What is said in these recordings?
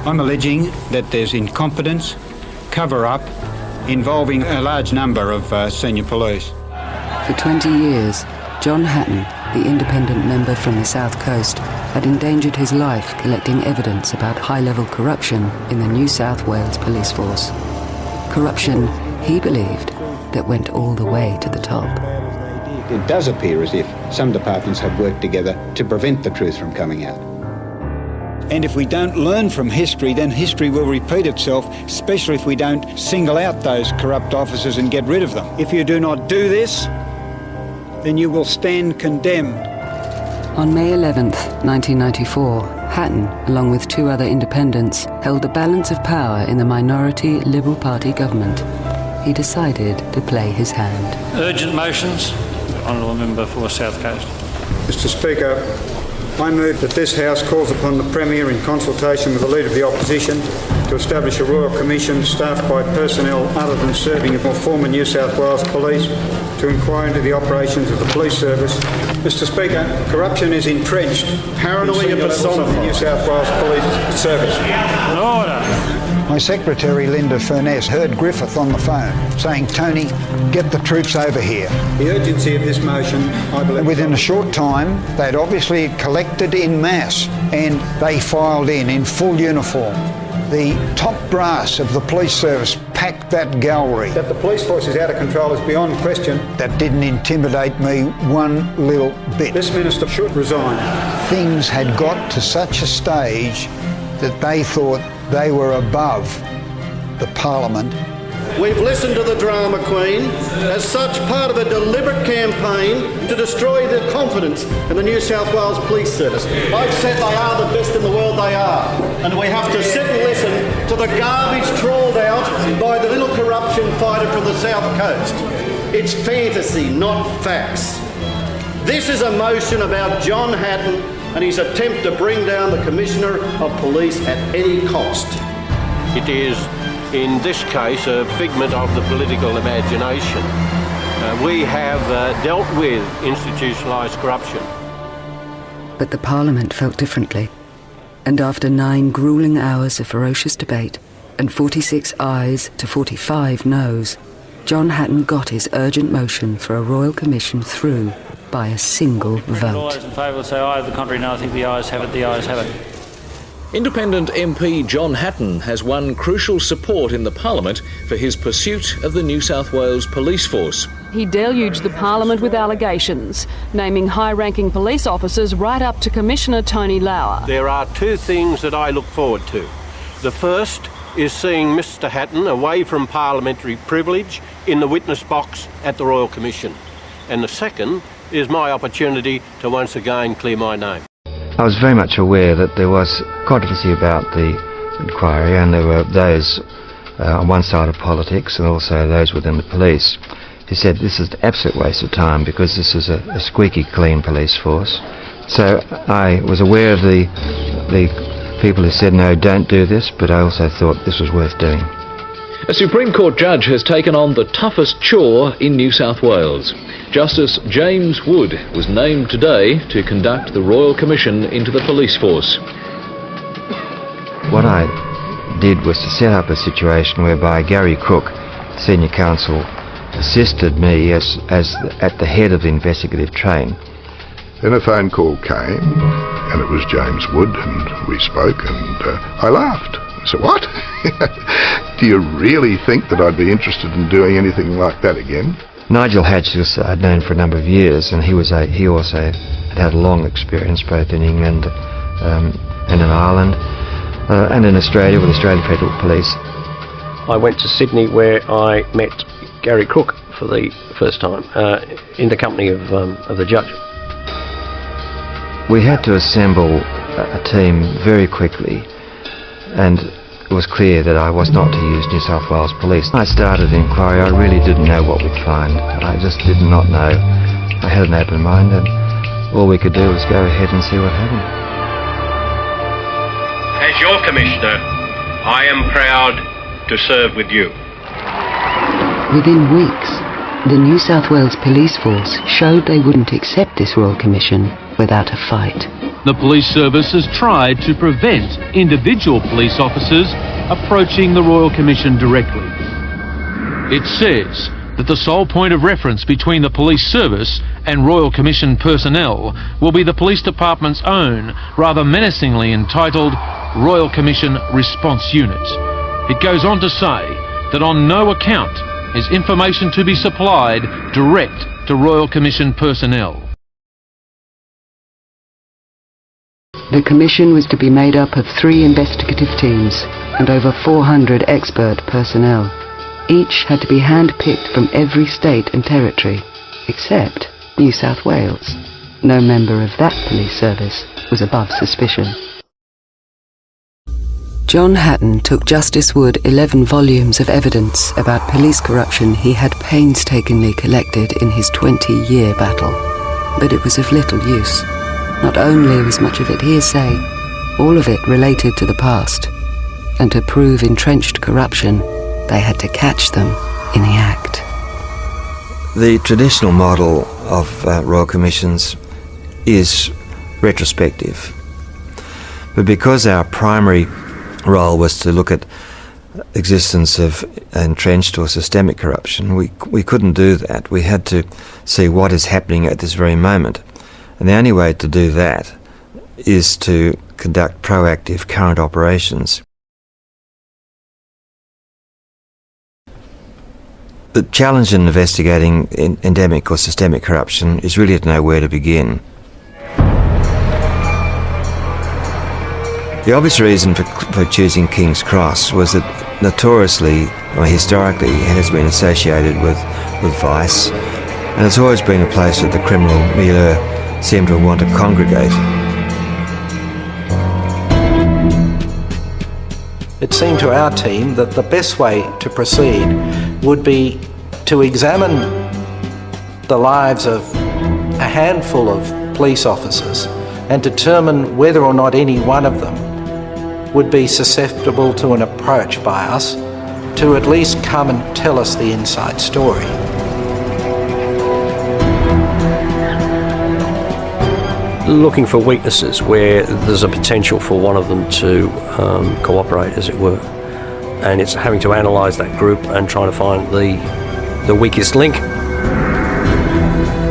I'm alleging that there's incompetence, cover-up, involving a large number of senior police. For 20 years, John Hatton, the independent member from the South Coast, had endangered his life collecting evidence about high-level corruption in the New South Wales Police Force. Corruption, he believed, that went all the way to the top. It does appear as if some departments have worked together to prevent the truth from coming out. And if we don't learn from history, then history will repeat itself, especially if we don't single out those corrupt officers and get rid of them. If you do not do this, then you will stand condemned. On May 11th, 1994, Hatton, along with 2 other independents, held the balance of power in the minority Liberal Party government. He decided to play his hand. Urgent motions. Honourable Member for South Coast. Mr. Speaker, I move that this House calls upon the Premier, in consultation with the Leader of the Opposition, to establish a Royal Commission staffed by personnel other than serving in former New South Wales Police to inquire into the operations of the police service. Mr. Speaker, corruption is entrenched. Paranoia personified in the New South Wales Police Service. Order. My secretary, Linda Furness, heard Griffith on the phone saying, "Tony, get the troops over here." The urgency of this motion, I believe... Within a short time, they'd obviously collected in mass and they filed in full uniform. The top brass of the police service packed that gallery. That the police force is out of control is beyond question. That didn't intimidate me one little bit. This minister should resign. Things had got to such a stage that they thought they were above the Parliament. We've listened to the drama queen as such part of a deliberate campaign to destroy the confidence in the New South Wales Police Service. I've said they are the best in the world, they are. And we have to sit and listen to the garbage trawled out by the little corruption fighter from the South Coast. It's fantasy, not facts. This is a motion about John Hatton and his attempt to bring down the Commissioner of Police at any cost. It is, in this case, a figment of the political imagination. We have dealt with institutionalised corruption. But the Parliament felt differently. And after 9 gruelling hours of ferocious debate and 46 ayes to 45 noes, John Hatton got his urgent motion for a Royal Commission through by a single vote. All those in favour will say aye, the contrary no. I think the ayes have it, the ayes have it. Independent MP John Hatton has won crucial support in the Parliament for his pursuit of the New South Wales Police Force. He deluged the Parliament with allegations, naming high-ranking police officers right up to Commissioner Tony Lauer. There are 2 things that I look forward to. The first is seeing Mr Hatton away from parliamentary privilege in the witness box at the Royal Commission. And the second is my opportunity to once again clear my name. I was very much aware that there was controversy about the inquiry, and there were those on one side of politics and also those within the police who said this is an absolute waste of time because this is a squeaky clean police force. So I was aware of the people who said no, don't do this, but I also thought this was worth doing. A Supreme Court judge has taken on the toughest chore in New South Wales. Justice James Wood was named today to conduct the Royal Commission into the police force. What I did was to set up a situation whereby Gary Crook, Senior Counsel, assisted me as at the head of the investigative train. Then a phone call came, and it was James Wood, and we spoke, and I laughed. I said, "What? Do you really think that I'd be interested in doing anything like that again?" Nigel Hatchis I'd known for a number of years, and he also had a long experience both in England and in Ireland and in Australia with Australian Federal Police. I went to Sydney where I met Gary Crook for the first time in the company of the judge. We had to assemble a team very quickly, and it was clear that I was not to use New South Wales Police. I started the inquiry. I really didn't know what we'd find. I just did not know. I had an open mind, and all we could do was go ahead and see what happened. As your Commissioner, I am proud to serve with you. Within weeks, the New South Wales Police Force showed they wouldn't accept this Royal Commission without a fight. The police service has tried to prevent individual police officers approaching the Royal Commission directly. It says that the sole point of reference between the police service and Royal Commission personnel will be the police department's own, rather menacingly entitled Royal Commission Response Unit. It goes on to say that on no account is information to be supplied direct to Royal Commission personnel. The commission was to be made up of 3 investigative teams and over 400 expert personnel. Each had to be hand-picked from every state and territory, except New South Wales. No member of that police service was above suspicion. John Hatton took Justice Wood 11 volumes of evidence about police corruption he had painstakingly collected in his 20-year battle. But it was of little use. Not only was much of it hearsay, all of it related to the past. And to prove entrenched corruption, they had to catch them in the act. The traditional model of Royal Commissions is retrospective. But because our primary role was to look at existence of entrenched or systemic corruption, we couldn't do that. We had to see what is happening at this very moment. And the only way to do that is to conduct proactive current operations. The challenge in investigating endemic or systemic corruption is really to know where to begin. The obvious reason for choosing King's Cross was that notoriously, or historically, it has been associated with vice, and it's always been a place that the criminal milieu seem to want to congregate. It seemed to our team that the best way to proceed would be to examine the lives of a handful of police officers and determine whether or not any one of them would be susceptible to an approach by us to at least come and tell us the inside story. Looking for weaknesses where there's a potential for one of them to cooperate, as it were. And it's having to analyse that group and trying to find the weakest link.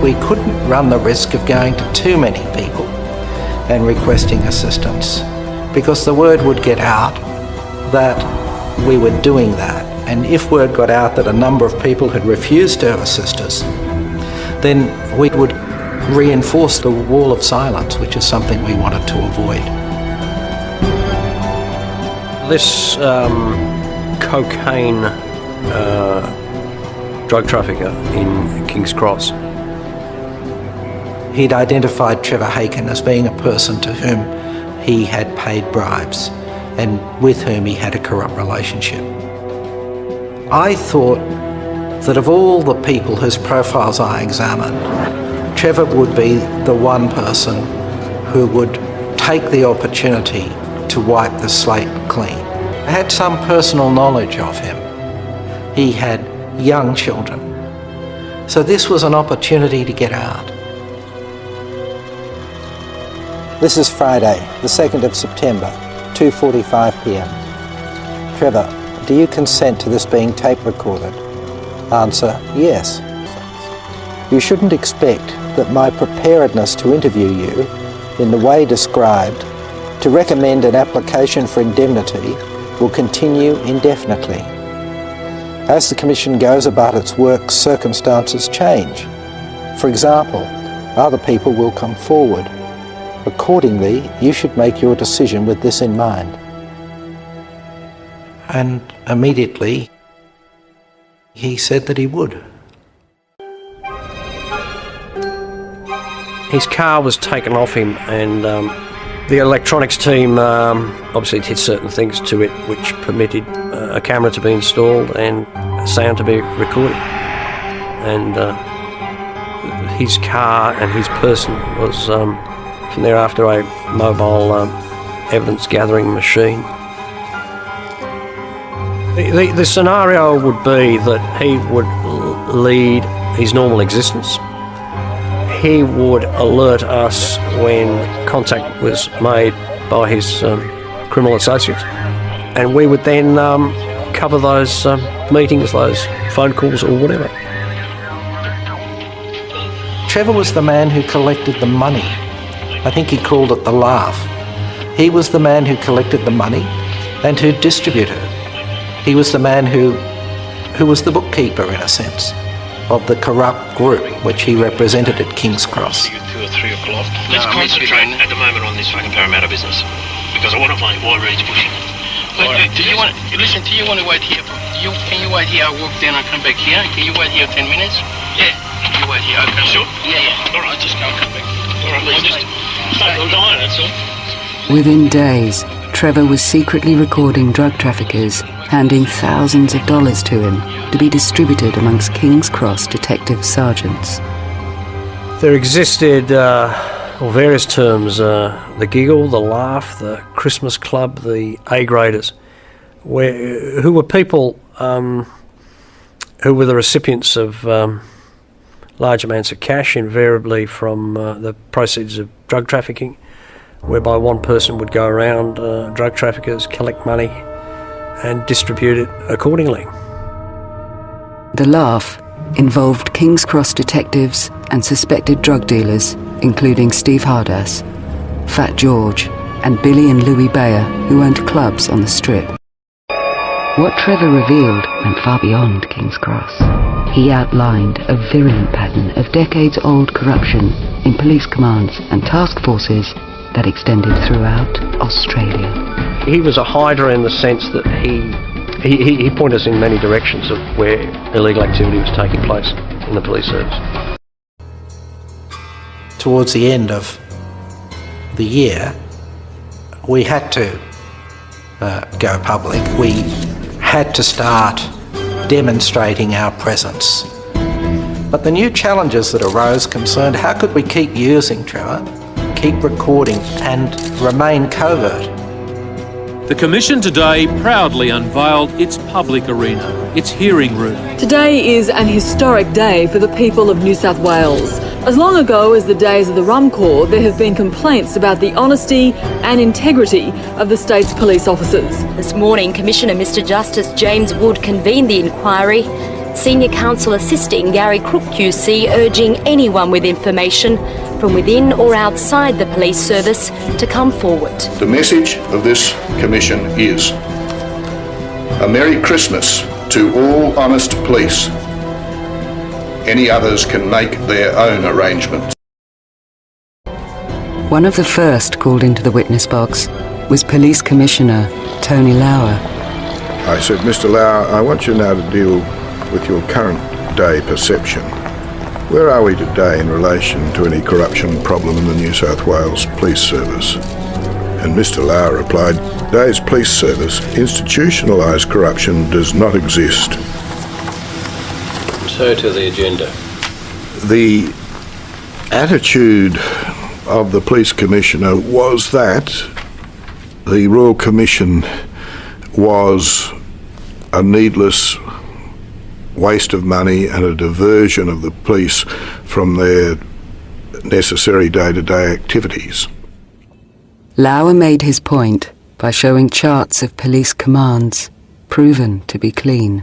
We couldn't run the risk of going to too many people and requesting assistance, because the word would get out that we were doing that. And if word got out that a number of people had refused to assist us, then we would reinforce the wall of silence, which is something we wanted to avoid. This cocaine drug trafficker in King's Cross, he'd identified Trevor Haken as being a person to whom he had paid bribes and with whom he had a corrupt relationship. I thought that of all the people whose profiles I examined, Trevor would be the one person who would take the opportunity to wipe the slate clean. I had some personal knowledge of him. He had young children. So this was an opportunity to get out. This is Friday, the 2nd of September, 2:45 p.m. Trevor, do you consent to this being tape recorded? Answer, yes. You shouldn't expect that my preparedness to interview you in the way described to recommend an application for indemnity will continue indefinitely. As the Commission goes about its work, circumstances change. For example, other people will come forward. Accordingly, you should make your decision with this in mind. And immediately, he said that he would. his car was taken off him, and the electronics team obviously did certain things to it which permitted a camera to be installed and sound to be recorded. And his car and his person was from thereafter a mobile evidence gathering machine. The scenario would be that he would lead his normal existence. he would alert us when contact was made by his criminal associates, and we would then cover those meetings, those phone calls or whatever. Trevor was the man who collected the money. I think he called it the laugh. He was the man who collected the money and who distributed it. He was the man who was the bookkeeper, in a sense, of the corrupt group which he represented at King's Cross. 2 or 3 o'clock. Let's concentrate at the moment on this fucking Parramatta business, because I want to find why Reed's pushing it. Do you want to wait here? Can you wait here? I'll walk down. I'll come back here. Can you wait here 10 minutes? Yeah. Can you wait here? Okay. Sure. Yeah. All right. Just go and come back. All right. I'm dying. That's all. Within days, Trevor was secretly recording drug traffickers, handing thousands of dollars to him to be distributed amongst King's Cross detective sergeants. There existed various terms, the giggle, the laugh, the Christmas club, the A-graders, who were people who were the recipients of large amounts of cash, invariably from the proceeds of drug trafficking, whereby one person would go around drug traffickers, collect money and distribute it accordingly. The laugh involved King's Cross detectives and suspected drug dealers, including Steve Hardass, Fat George, and Billy and Louis Bayer, who owned clubs on the Strip. What Trevor revealed went far beyond King's Cross. He outlined a virulent pattern of decades-old corruption in police commands and task forces that extended throughout Australia. He was a hider in the sense that he pointed us in many directions of where illegal activity was taking place in the police service. Towards the end of the year, we had to go public. We had to start demonstrating our presence. But the new challenges that arose concerned how could we keep using Trevor, keep recording and remain covert. The Commission today proudly unveiled its public arena, its hearing room. Today is an historic day for the people of New South Wales. As long ago as the days of the Rum Corps, there have been complaints about the honesty and integrity of the state's police officers. This morning, Commissioner Mr Justice James Wood convened the inquiry. Senior Counsel assisting Gary Crook QC urging anyone with information from within or outside the police service to come forward. The message of this commission is a Merry Christmas to all honest police. Any others can make their own arrangements. One of the first called into the witness box was Police Commissioner Tony Lauer. I said, Mr. Lauer, I want you now to deal with your current day perception. Where are we today in relation to any corruption problem in the New South Wales Police Service? And Mr. Lauer replied, today's police service, institutionalised corruption does not exist. So to the agenda. The attitude of the Police Commissioner was that the Royal Commission was a needless waste of money and a diversion of the police from their necessary day-to-day activities. Lauer made his point by showing charts of police commands proven to be clean.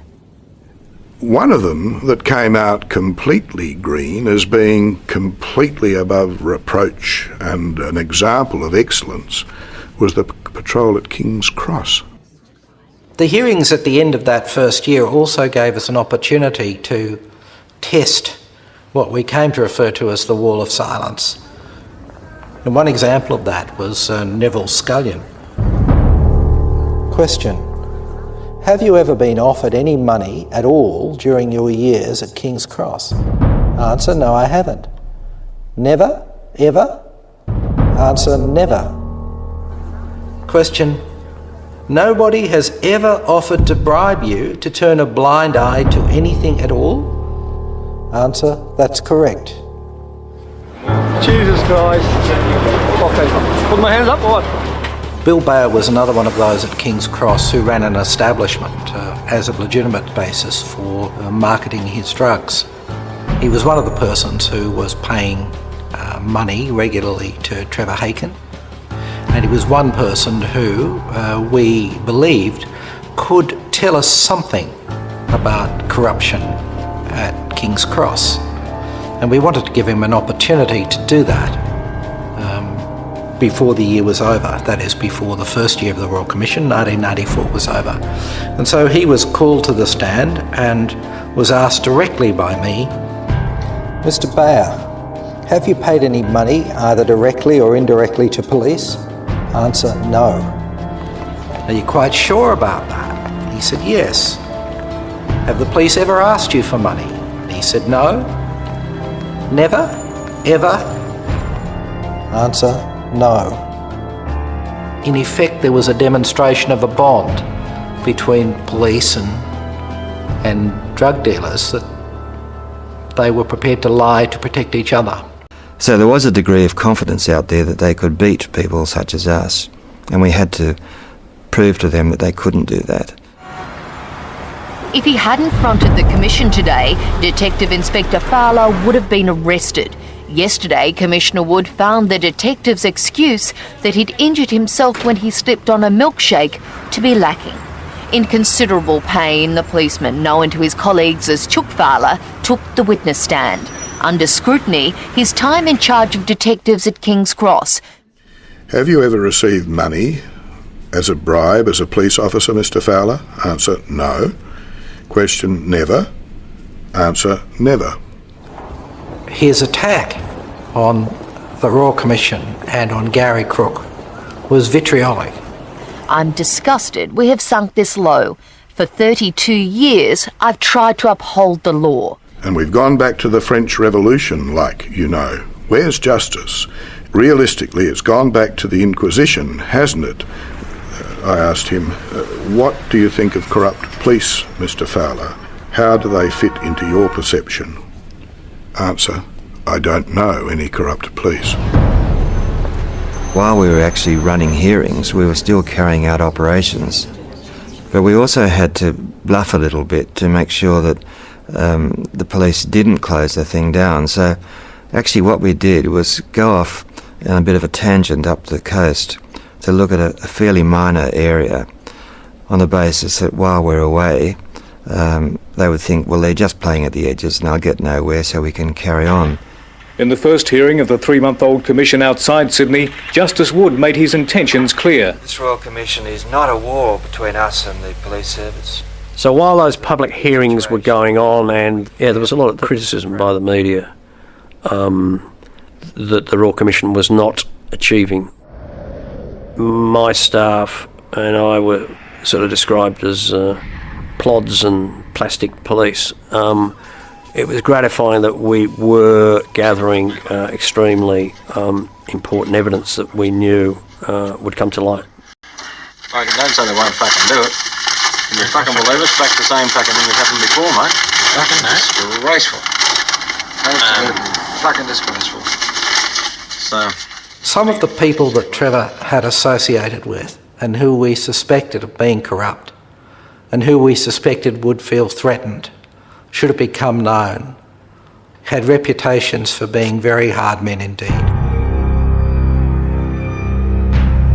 One of them that came out completely green as being completely above reproach and an example of excellence was the patrol at King's Cross. The hearings at the end of that first year also gave us an opportunity to test what we came to refer to as the wall of silence. And one example of that was Neville Scullion. Question: have you ever been offered any money at all during your years at King's Cross? Answer: no, I haven't. Never? Ever? Answer: never. Question: nobody has ever offered to bribe you to turn a blind eye to anything at all? Answer: that's correct. Jesus Christ. Okay, put my hands up or what? Bill Bayer was another one of those at King's Cross who ran an establishment as a legitimate basis for marketing his drugs. He was one of the persons who was paying money regularly to Trevor Haken, and he was one person who we believed could tell us something about corruption at King's Cross, and we wanted to give him an opportunity to do that before the year was over, that is, before the first year of the Royal Commission, 1994, was over. And so he was called to the stand and was asked directly by me, Mr. Bayer, have you paid any money, either directly or indirectly, to police? Answer, no. Are you quite sure about that? He said, yes. Have the police ever asked you for money? He said, no. Never? Ever? Answer, no. In effect, there was a demonstration of a bond between police and drug dealers, that they were prepared to lie to protect each other. So there was a degree of confidence out there that they could beat people such as us, and we had to prove to them that they couldn't do that. If he hadn't fronted the Commission today, Detective Inspector Fowler would have been arrested. Yesterday, Commissioner Wood found the detective's excuse that he'd injured himself when he slipped on a milkshake to be lacking. In considerable pain, the policeman, known to his colleagues as Chook Fowler, took the witness stand. Under scrutiny, his time in charge of detectives at King's Cross. Have you ever received money as a bribe as a police officer, Mr. Fowler? Answer, no. Question, never. Answer, never. His attack on the Royal Commission and on Gary Crook was vitriolic. I'm disgusted we have sunk this low. For 32 years, I've tried to uphold the law. And we've gone back to the French Revolution, like you know. Where's justice? Realistically, it's gone back to the Inquisition, hasn't it? I asked him, what do you think of corrupt police, Mr. Fowler? How do they fit into your perception? Answer, I don't know any corrupt police. While we were actually running hearings, we were still carrying out operations. But we also had to bluff a little bit to make sure that the police didn't close the thing down. So actually what we did was go off on a bit of a tangent up the coast to look at a fairly minor area on the basis that while we're away, they would think, well, they're just playing at the edges and they'll get nowhere, so we can carry on. In the first hearing of the 3-month-old commission outside Sydney, Justice Wood made his intentions clear. This Royal Commission is not a war between us and the police service. So while those public hearings were going on, and there was a lot of criticism by the media that the Royal Commission was not achieving, my staff and I were sort of described as plods and plastic police. It was gratifying that we were gathering extremely important evidence that we knew would come to light. I don't say they won't fucking do it. Can you fucking believe us? Back the same fucking thing that happened before, mate. Fucking disgraceful. Fucking disgraceful. So. Some of the people that Trevor had associated with and who we suspected of being corrupt and who we suspected would feel threatened should it become known, had reputations for being very hard men indeed.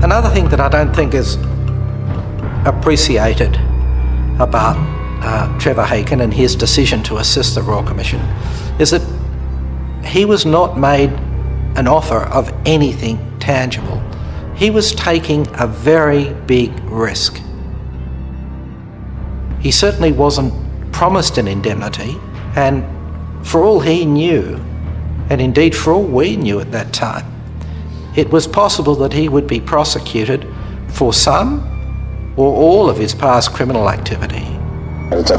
Another thing that I don't think is appreciated about Trevor Haken and his decision to assist the Royal Commission is that he was not made an offer of anything tangible. He was taking a very big risk. He certainly wasn't promised an indemnity, and for all he knew, and indeed for all we knew at that time, it was possible that he would be prosecuted for some or all of his past criminal activity. They don't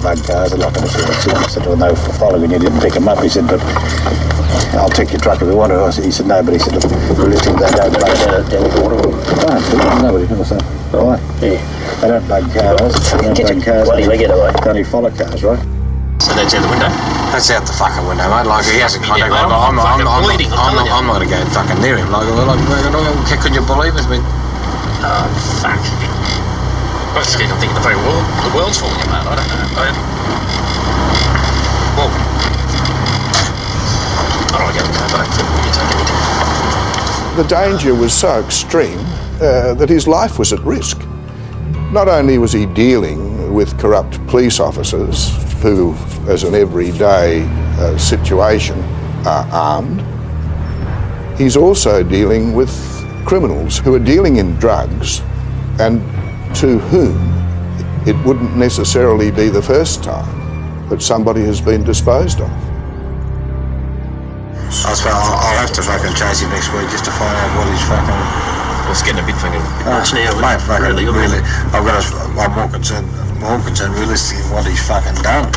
bug cars, they're not going to see us. I said, well, no, following you didn't pick him up. He said, but I'll take your truck if you want to. He said, no, but he said, look, realistically, they don't bug cars. Nobody can say. Right. Yeah. They don't bug cars. They don't bug cars. They only follow cars, right? So that's out the window? That's out the fucking window, mate. Like, he hasn't contact. I'm not going to go fucking near him. Like, could you believe it? Oh, fuck. I'm thinking the world's falling apart. I don't know. The danger was so extreme that his life was at risk. Not only was he dealing with corrupt police officers who, as an everyday situation, are armed, he's also dealing with criminals who are dealing in drugs and to whom it wouldn't necessarily be the first time that somebody has been disposed of. I suppose I'll have to fucking chase him next week just to find out what he's fucking... Well, it's getting a bit fucking much now. Mate, fucking really, I'm more concerned realistically what he's fucking done.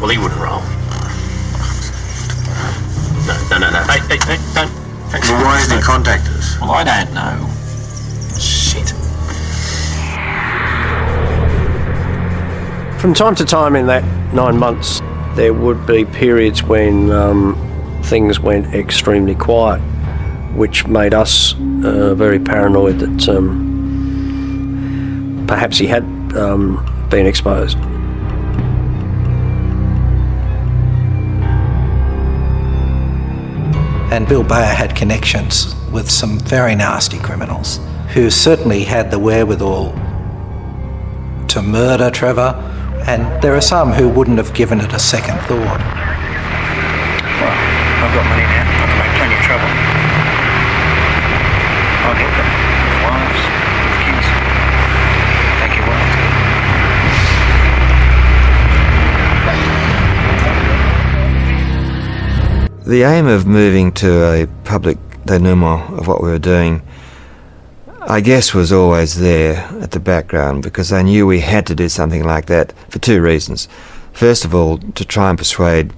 Well, he wouldn't roll. No. Hey, don't. Well, why hasn't he contacted us? Well, I don't know. Shit. From time to time in that 9 months, there would be periods when things went extremely quiet, which made us very paranoid that perhaps he had been exposed. And Bill Bayer had connections with some very nasty criminals who certainly had the wherewithal to murder Trevor, and there are some who wouldn't have given it a second thought. Well, I've got money now. I can make plenty of trouble. I'll help them. The wives, the kids. Thank you, wife. The aim of moving to a public denouement of what we were doing, I guess, was always there at the background, because I knew we had to do something like that for two reasons. First of all, to try and persuade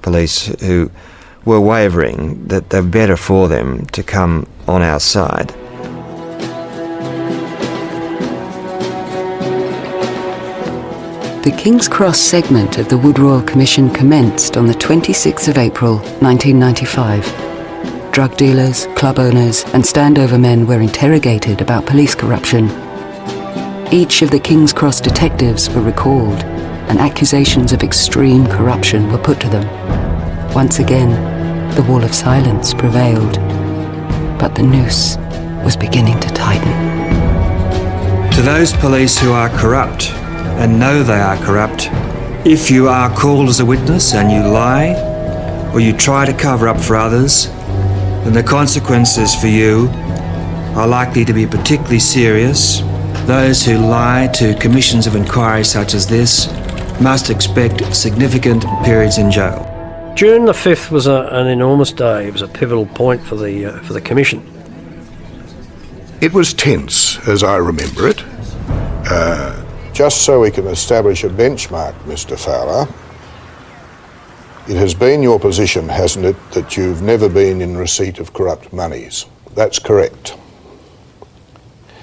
police who were wavering that they're better for them to come on our side. The King's Cross segment of the Wood Royal Commission commenced on the 26th of April 1995. Drug dealers, club owners and standover men were interrogated about police corruption. Each of the King's Cross detectives were recalled and accusations of extreme corruption were put to them. Once again, the wall of silence prevailed, but the noose was beginning to tighten. To those police who are corrupt and know they are corrupt, if you are called as a witness and you lie, or you try to cover up for others, then the consequences for you are likely to be particularly serious. Those who lie to commissions of inquiry such as this must expect significant periods in jail. June the 5th was an enormous day. It was a pivotal point for the Commission. It was tense, as I remember it. Just so we can establish a benchmark, Mr. Fowler, it has been your position, hasn't it, that you've never been in receipt of corrupt monies? That's correct.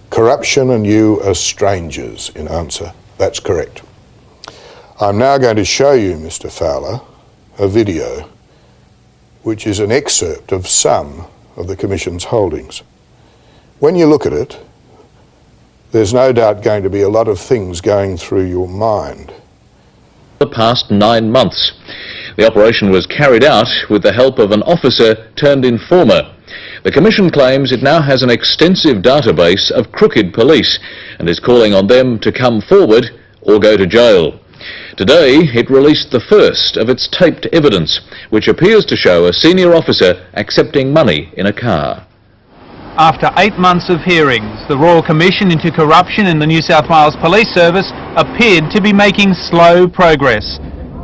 Corruption and you are strangers, in answer. That's correct. I'm now going to show you, Mr. Fowler, a video which is an excerpt of some of the Commission's holdings. When you look at it, there's no doubt going to be a lot of things going through your mind. The past 9 months. The operation was carried out with the help of an officer turned informer. The Commission claims it now has an extensive database of crooked police and is calling on them to come forward or go to jail. Today it released the first of its taped evidence, which appears to show a senior officer accepting money in a car. After 8 months of hearings, the Royal Commission into Corruption in the New South Wales Police Service appeared to be making slow progress,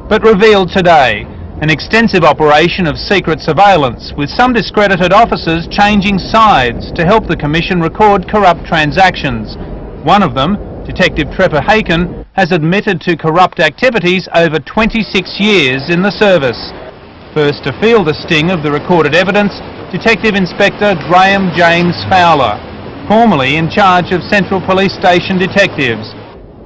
but revealed today an extensive operation of secret surveillance, with some discredited officers changing sides to help the Commission record corrupt transactions. One of them, Detective Trevor Haken, has admitted to corrupt activities over 26 years in the service. First to feel the sting of the recorded evidence, Detective Inspector Graham James Fowler, formerly in charge of Central Police Station detectives.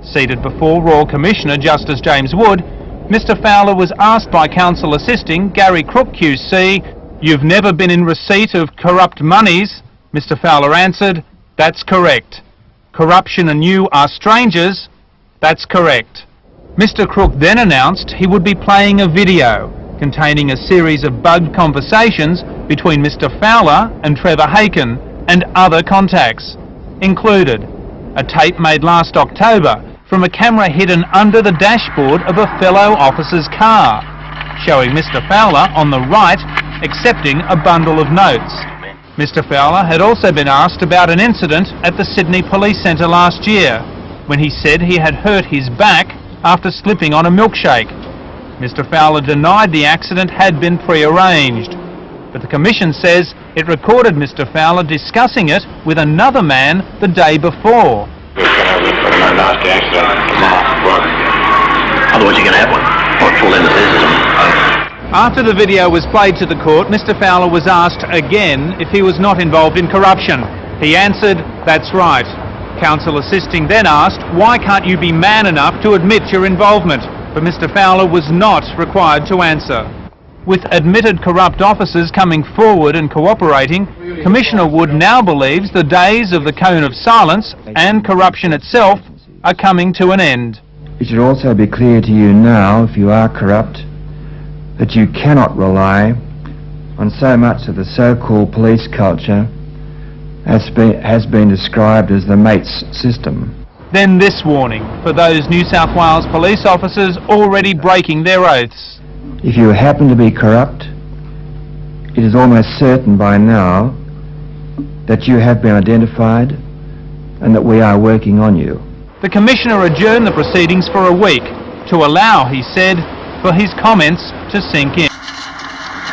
Seated before Royal Commissioner Justice James Wood, Mr. Fowler was asked by counsel assisting Gary Crook QC, "You've never been in receipt of corrupt monies?" Mr. Fowler answered, "That's correct." "Corruption and you are strangers?" "That's correct." Mr. Crook then announced he would be playing a video containing a series of bugged conversations between Mr. Fowler and Trevor Haken and other contacts. Included a tape made last October from a camera hidden under the dashboard of a fellow officer's car, showing Mr. Fowler on the right accepting a bundle of notes. Mr. Fowler had also been asked about an incident at the Sydney Police Centre last year, when he said he had hurt his back after slipping on a milkshake. Mr. Fowler denied the accident had been pre-arranged, but the Commission says it recorded Mr. Fowler discussing it with another man the day before. Otherwise you're going to have one. Or fall into this. After the video was played to the court, Mr. Fowler was asked again if he was not involved in corruption. He answered, "That's right." Counsel assisting then asked, "Why can't you be man enough to admit your involvement?" But Mr. Fowler was not required to answer. With admitted corrupt officers coming forward and cooperating, Commissioner Wood now believes the days of the cone of silence and corruption itself are coming to an end. It should also be clear to you now, if you are corrupt, that you cannot rely on so much of the so-called police culture as has been described as the mates system. Then this warning for those New South Wales police officers already breaking their oaths. If you happen to be corrupt, it is almost certain by now that you have been identified and that we are working on you. The Commissioner adjourned the proceedings for a week to allow, he said, for his comments to sink in.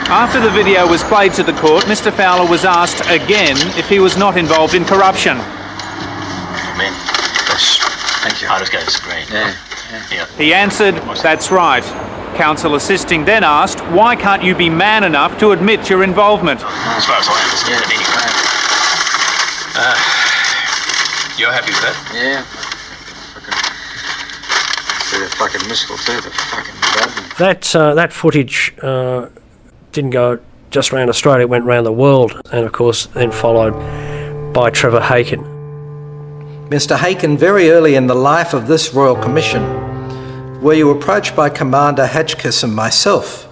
After the video was played to the court, Mr. Fowler was asked again if he was not involved in corruption. Man, thank you. I'll just go to the screen. Yeah. He answered, "That's right." Counsel assisting then asked, "Why can't you be man enough to admit your involvement?" As far as I understand it anyway. You're happy with that? Yeah. See the fucking missile too, the fucking bad. That footage didn't go just around Australia, it went around the world, and of course then followed by Trevor Haken. Mr. Haken, very early in the life of this Royal Commission, were you approached by Commander Hatchkiss and myself?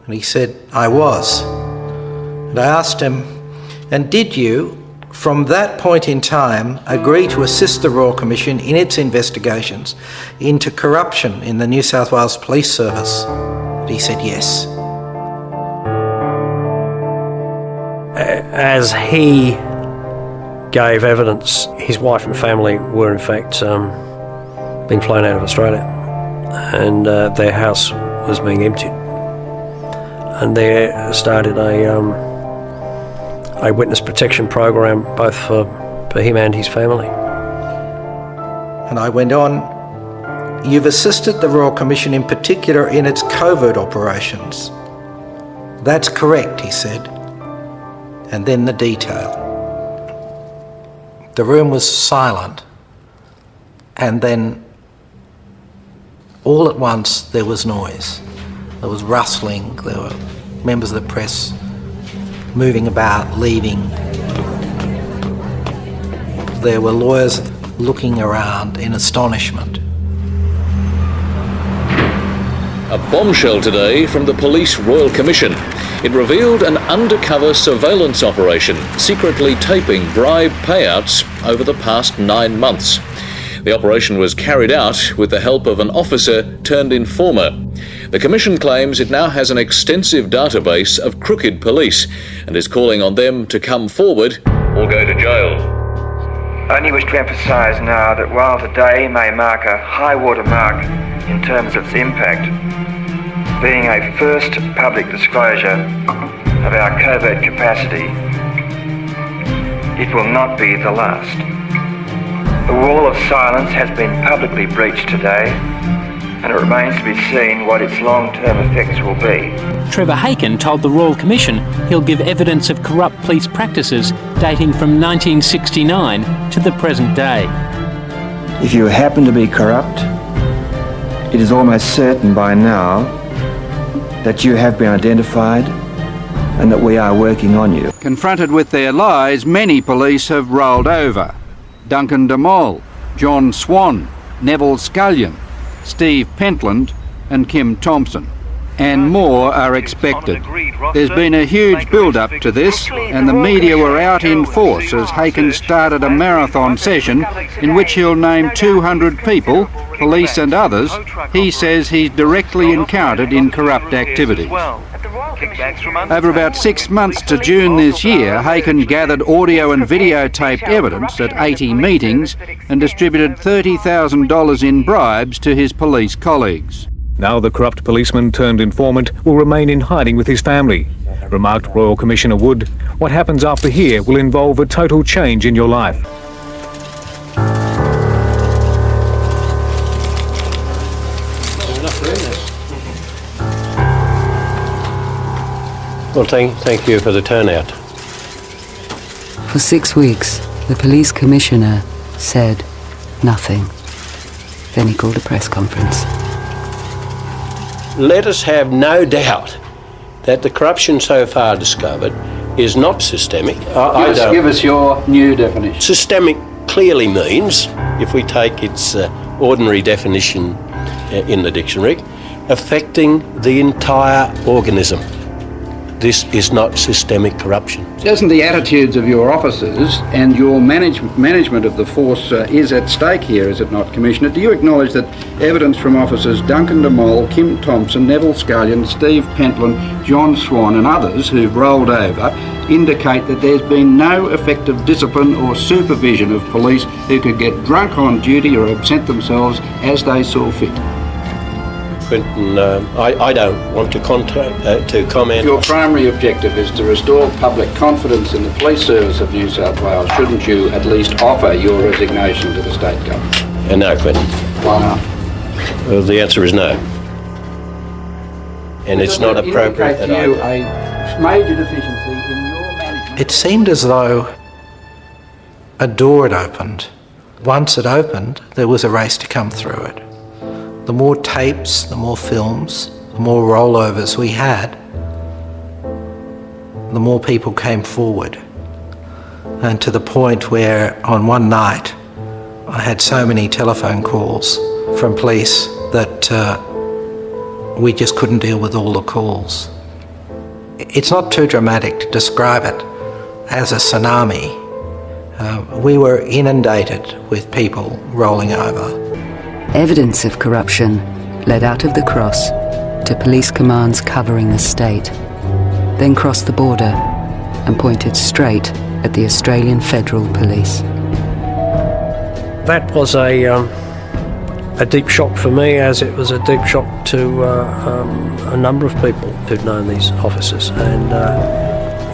And he said, "I was." And I asked him, "And did you, from that point in time, agree to assist the Royal Commission in its investigations into corruption in the New South Wales Police Service?" And he said, "Yes." As he gave evidence, his wife and family were in fact being flown out of Australia, and their house was being emptied, and there started a witness protection program both for him and his family. And I went on, "You've assisted the Royal Commission in particular in its covert operations." "That's correct," he said. And then the detail. The room was silent, and then all at once there was noise. There was rustling, there were members of the press moving about, leaving. There were lawyers looking around in astonishment. A bombshell today from the Police Royal Commission. It revealed an undercover surveillance operation, secretly taping bribe payouts over the past 9 months. The operation was carried out with the help of an officer turned informer. The Commission claims it now has an extensive database of crooked police and is calling on them to come forward or go to jail. I only wish to emphasise now that while today may mark a high water mark in terms of its impact, being a first public disclosure of our covert capacity, it will not be the last. The wall of silence has been publicly breached today, and it remains to be seen what its long-term effects will be. Trevor Haken told the Royal Commission he'll give evidence of corrupt police practices dating from 1969 to the present day. If you happen to be corrupt, it is almost certain by now that you have been identified and that we are working on you. Confronted with their lies, many police have rolled over. Duncan DeMol, John Swan, Neville Scullion, Steve Pentland and Kim Thompson. and more are expected. There's been a huge build-up to this, and the media were out in force as Haken started a marathon session in which he'll name 200 people, police and others, he says he's directly encountered in corrupt activities. Over about 6 months to June this year, Haken gathered audio and videotaped evidence at 80 meetings and distributed $30,000 in bribes to his police colleagues. Now the corrupt policeman turned informant will remain in hiding with his family. Remarked Royal Commissioner Wood, what happens after here will involve a total change in your life. Well, thank you for the turnout. For 6 weeks, the police commissioner said nothing. Then he called a press conference. Let us have no doubt that the corruption so far discovered is not systemic. Give us your new definition. Systemic clearly means, if we take its ordinary definition in the dictionary, affecting the entire organism. This is not systemic corruption. Doesn't the attitudes of your officers and your management of the force is at stake here, is it not, Commissioner? Do you acknowledge that evidence from officers Duncan de Mol, Kim Thompson, Neville Scullion, Steve Pentland, John Swan and others who've rolled over indicate that there's been no effective discipline or supervision of police who could get drunk on duty or absent themselves as they saw fit? Quentin, I don't want to comment. Your primary objective is to restore public confidence in the police service of New South Wales. Shouldn't you at least offer your resignation to the state government? No, Quentin. Why not? Well, the answer is no. And it's not appropriate that I... a major deficiency in your management. It seemed as though a door had opened. Once it opened, there was a race to come through it. The more tapes, the more films, the more rollovers we had, the more people came forward. And to the point where on one night I had so many telephone calls from police that we just couldn't deal with all the calls. It's not too dramatic to describe it as a tsunami. We were inundated with people rolling over. Evidence of corruption led out of the Cross to police commands covering the state, then crossed the border and pointed straight at the Australian Federal Police. That was a deep shock for me, as it was a deep shock to a number of people who'd known these officers, and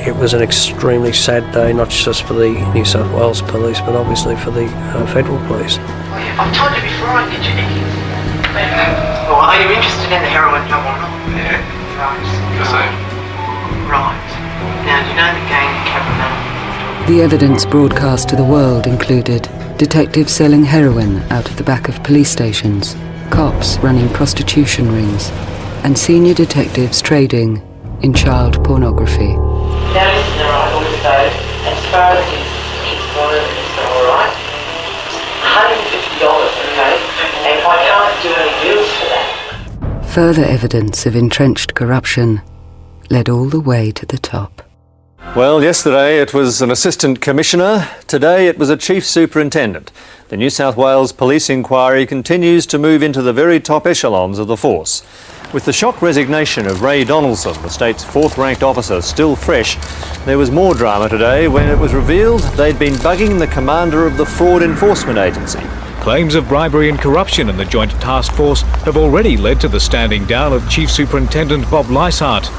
it was an extremely sad day, not just for the New South Wales Police, but obviously for the Federal Police. I've told you before, I did you, Nicky? Well, are you interested in the heroin job or not? Yeah. Right. Right. Now, do you know the gang Cabramatta? The evidence broadcast to the world included detectives selling heroin out of the back of police stations, cops running prostitution rings, and senior detectives trading in child pornography. Now listen, alright, also, as far as his lawyer is concerned, alright? $150, okay? And I can't do any deals for that. Further evidence of entrenched corruption led all the way to the top. Well, yesterday it was an assistant commissioner. Today it was a chief superintendent. The New South Wales police inquiry continues to move into the very top echelons of the force. With the shock resignation of Ray Donaldson, the state's fourth-ranked officer, still fresh, there was more drama today when it was revealed they'd been bugging the commander of the Fraud Enforcement Agency. Claims of bribery and corruption in the Joint Task Force have already led to the standing down of Chief Superintendent Bob Lysart.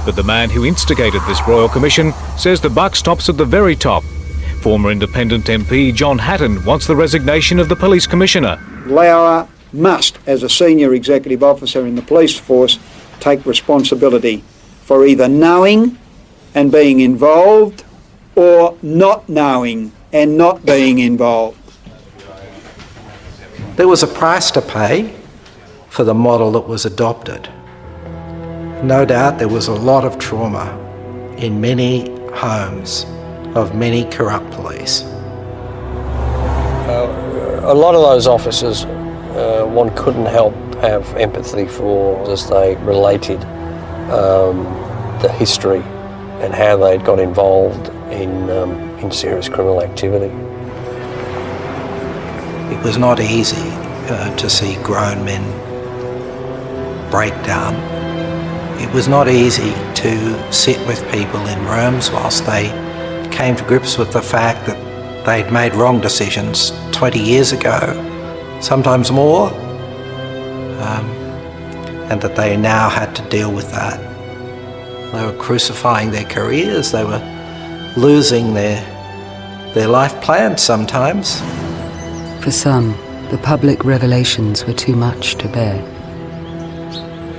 But the man who instigated this Royal Commission says the buck stops at the very top. Former Independent MP John Hatton wants the resignation of the Police Commissioner. Lauer must, as a senior executive officer in the police force, take responsibility for either knowing and being involved or not knowing and not being involved. There was a price to pay for the model that was adopted. No doubt there was a lot of trauma in many homes of many corrupt police. A lot of those officers, one couldn't help have empathy for as they related the history and how they'd got involved in serious criminal activity. It was not easy to see grown men break down. It was not easy to sit with people in rooms whilst they came to grips with the fact that they'd made wrong decisions 20 years ago, sometimes more, and that they now had to deal with that. They were crucifying their careers, they were losing their life plans sometimes. For some, the public revelations were too much to bear.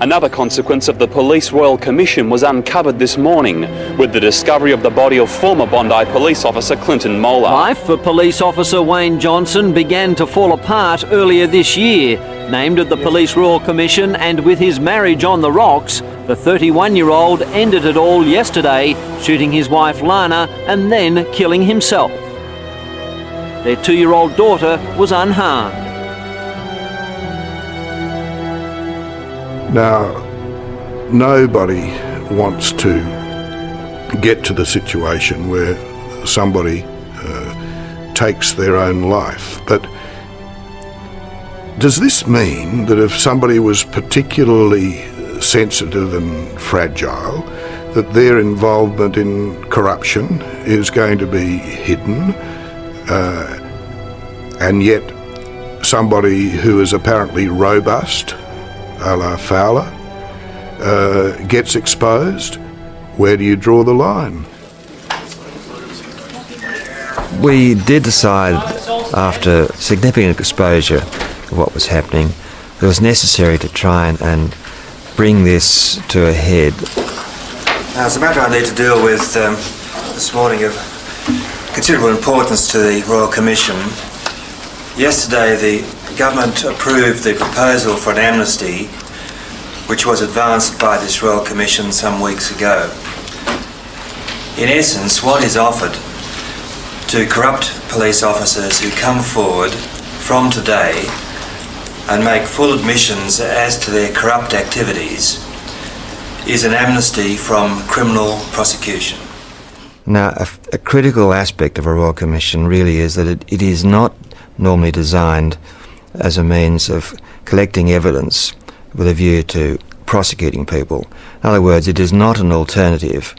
Another consequence of the Police Royal Commission was uncovered this morning with the discovery of the body of former Bondi police officer Clinton Moeller. Life for police officer Wayne Johnson began to fall apart earlier this year. Named at the Police Royal Commission and with his marriage on the rocks, the 31-year-old ended it all yesterday, shooting his wife Lana and then killing himself. Their 2-year-old daughter was unharmed. Now, nobody wants to get to the situation where somebody takes their own life, but does this mean that if somebody was particularly sensitive and fragile, that their involvement in corruption is going to be hidden, and yet somebody who is apparently robust, a la Fowler, gets exposed? Where do you draw the line? We did decide, after significant exposure of what was happening, it was necessary to try and bring this to a head. Now, it's a matter I need to deal with this morning of considerable importance to the Royal Commission. Yesterday, the government approved the proposal for an amnesty which was advanced by this Royal Commission some weeks ago. In essence, what is offered to corrupt police officers who come forward from today and make full admissions as to their corrupt activities is an amnesty from criminal prosecution. Now, a critical aspect of a Royal Commission really is that it is not normally designed as a means of collecting evidence with a view to prosecuting people. In other words, it is not an alternative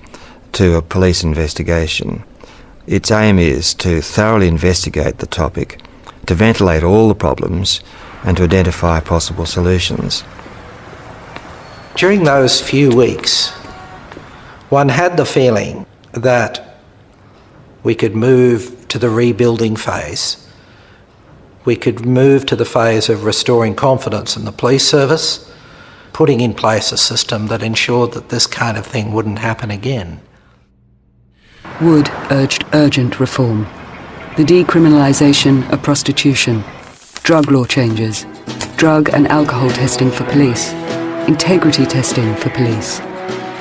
to a police investigation. Its aim is to thoroughly investigate the topic, to ventilate all the problems, and to identify possible solutions. During those few weeks, one had the feeling that we could move to the rebuilding phase. We could move to the phase of restoring confidence in the police service, putting in place a system that ensured that this kind of thing wouldn't happen again. Wood urged urgent reform. The decriminalisation of prostitution, drug law changes, drug and alcohol testing for police, integrity testing for police,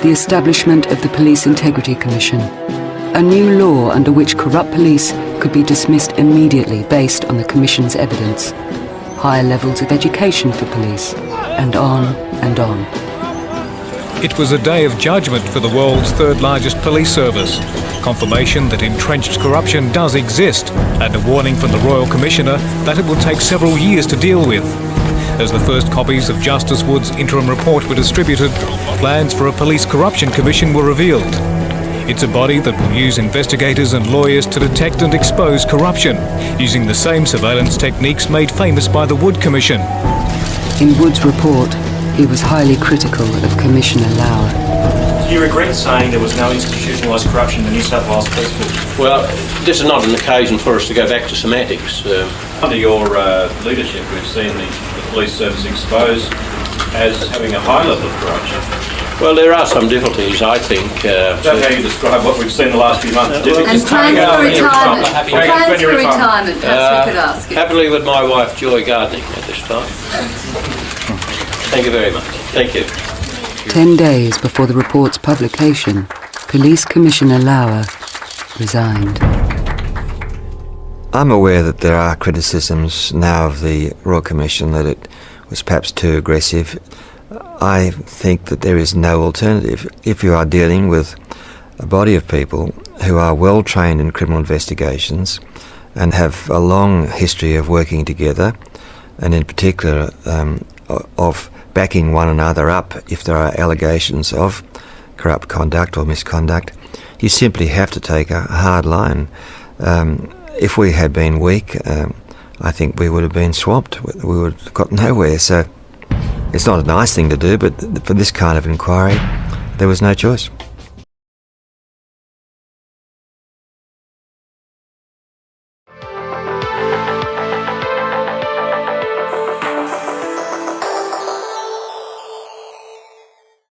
the establishment of the Police Integrity Commission, a new law under which corrupt police could be dismissed immediately based on the Commission's evidence, higher levels of education for police, and on and on. It was a day of judgment for the world's third largest police service, confirmation that entrenched corruption does exist, and a warning from the Royal Commissioner that it will take several years to deal with. As the first copies of Justice Wood's interim report were distributed, plans for a police corruption commission were revealed. It's a body that will use investigators and lawyers to detect and expose corruption, using the same surveillance techniques made famous by the Wood Commission. In Wood's report, he was highly critical of Commissioner Lauer. Do you regret saying there was no institutionalised corruption in the New South Wales Police Force? Well, this is not an occasion for us to go back to semantics. Under your leadership, we've seen the police service exposed as having a high level of corruption. Well, there are some difficulties, I think. Is that how you describe what we've seen the last few months? And plans for retirement. Plans for retirement, perhaps we could ask you. Happily with my wife, Joy, gardening at this time. Thank you very much. Thank you. 10 days before the report's publication, Police Commissioner Lauer resigned. I'm aware that there are criticisms now of the Royal Commission that it was perhaps too aggressive. I think that there is no alternative. If you are dealing with a body of people who are well trained in criminal investigations and have a long history of working together, and in particular of backing one another up if there are allegations of corrupt conduct or misconduct, you simply have to take a hard line. If we had been weak, I think we would have been swamped. We would have got nowhere. So it's not a nice thing to do, but for this kind of inquiry, there was no choice.